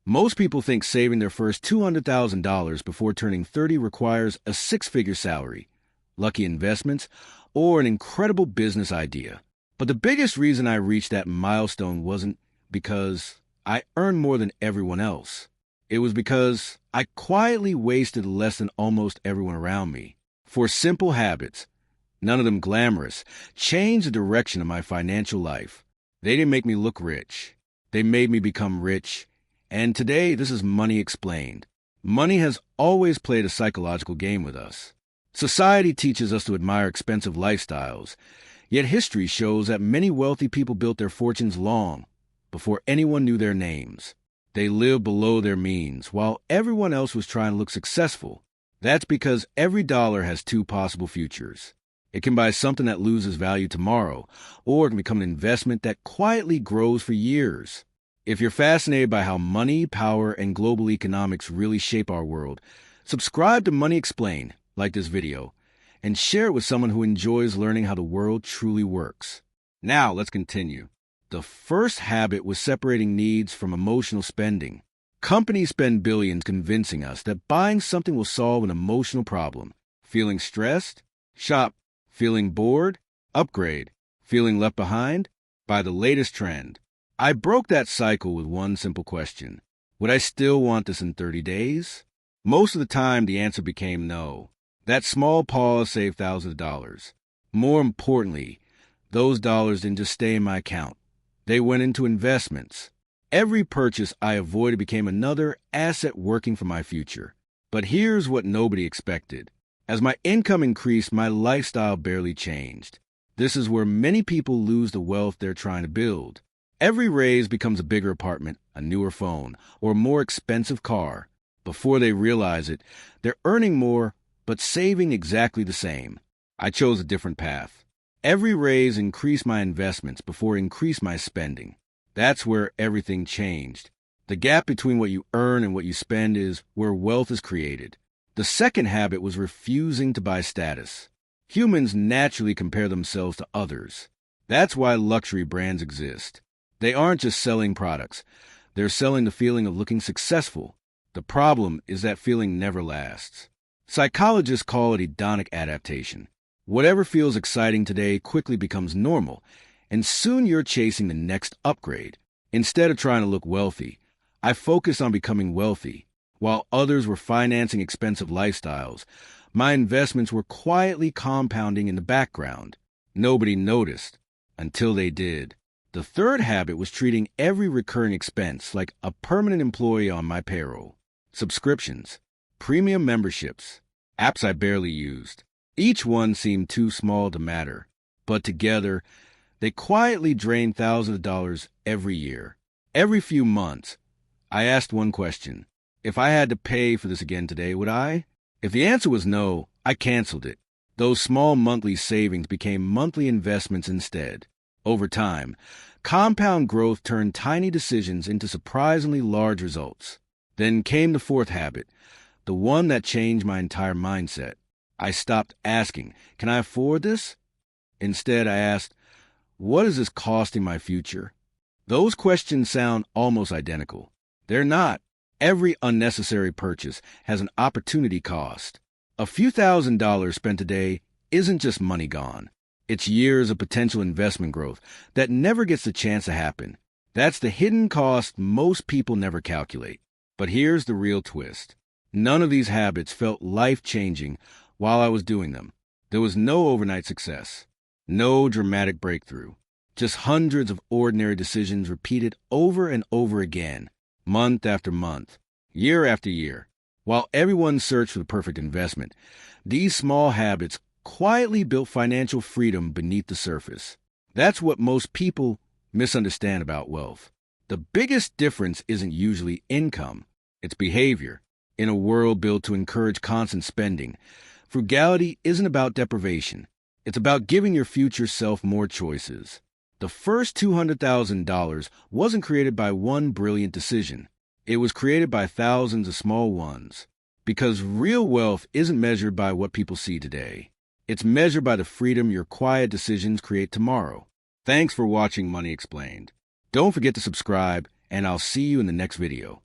Most people think saving their first $200,000 before turning 30 requires a six-figure salary, lucky investments, or an incredible business idea. But the biggest reason I reached that milestone wasn't because I earned more than everyone else. It was because I quietly wasted less than almost everyone around me. For simple habits, none of them glamorous, changed the direction of my financial life. They didn't make me look rich. They made me become rich. And today, this is Money Explained. Money has always played a psychological game with us. Society teaches us to admire expensive lifestyles, yet history shows that many wealthy people built their fortunes long before anyone knew their names. They lived below their means, while everyone else was trying to look successful. That's because every dollar has two possible futures. It can buy something that loses value tomorrow, or it can become an investment that quietly grows for years. If you're fascinated by how money, power, and global economics really shape our world, subscribe to Money Explained, like this video, and share it with someone who enjoys learning how the world truly works. Now, let's continue. The first habit was separating needs from emotional spending. Companies spend billions convincing us that buying something will solve an emotional problem. Feeling stressed? Shop. Feeling bored? Upgrade. Feeling left behind? Buy the latest trend. I broke that cycle with one simple question. Would I still want this in 30 days? Most of the time, the answer became no. That small pause saved thousands of dollars. More importantly, those dollars didn't just stay in my account. They went into investments. Every purchase I avoided became another asset working for my future. But here's what nobody expected. As my income increased, my lifestyle barely changed. This is where many people lose the wealth they're trying to build. Every raise becomes a bigger apartment, a newer phone, or a more expensive car. Before they realize it, they're earning more, but saving exactly the same. I chose a different path. Every raise increased my investments before it increased my spending. That's where everything changed. The gap between what you earn and what you spend is where wealth is created. The second habit was refusing to buy status. Humans naturally compare themselves to others. That's why luxury brands exist. They aren't just selling products. They're selling the feeling of looking successful. The problem is that feeling never lasts. Psychologists call it hedonic adaptation. Whatever feels exciting today quickly becomes normal, and soon you're chasing the next upgrade. Instead of trying to look wealthy, I focused on becoming wealthy. While others were financing expensive lifestyles, my investments were quietly compounding in the background. Nobody noticed until they did. The third habit was treating every recurring expense like a permanent employee on my payroll. Subscriptions, premium memberships, apps I barely used. Each one seemed too small to matter, but together, they quietly drained thousands of dollars every year. Every few months, I asked one question. If I had to pay for this again today, would I? If the answer was no, I canceled it. Those small monthly savings became monthly investments instead. Over time, compound growth turned tiny decisions into surprisingly large results. Then came the fourth habit, the one that changed my entire mindset. I stopped asking, can I afford this? Instead, I asked, what is this costing my future? Those questions sound almost identical. They're not. Every unnecessary purchase has an opportunity cost. A few $1,000s spent today isn't just money gone. It's years of potential investment growth that never gets the chance to happen. That's the hidden cost most people never calculate. But here's the real twist. None of these habits felt life-changing while I was doing them. There was no overnight success, no dramatic breakthrough, just hundreds of ordinary decisions repeated over and over again, month after month, year after year. While everyone searched for the perfect investment, these small habits quietly built financial freedom beneath the surface. That's what most people misunderstand about wealth. The biggest difference isn't usually income, it's behavior. In a world built to encourage constant spending, frugality isn't about deprivation. It's about giving your future self more choices. The first $200,000 wasn't created by one brilliant decision. It was created by thousands of small ones. Because real wealth isn't measured by what people see today. It's measured by the freedom your quiet decisions create tomorrow. Thanks for watching Money Explained. Don't forget to subscribe, and I'll see you in the next video.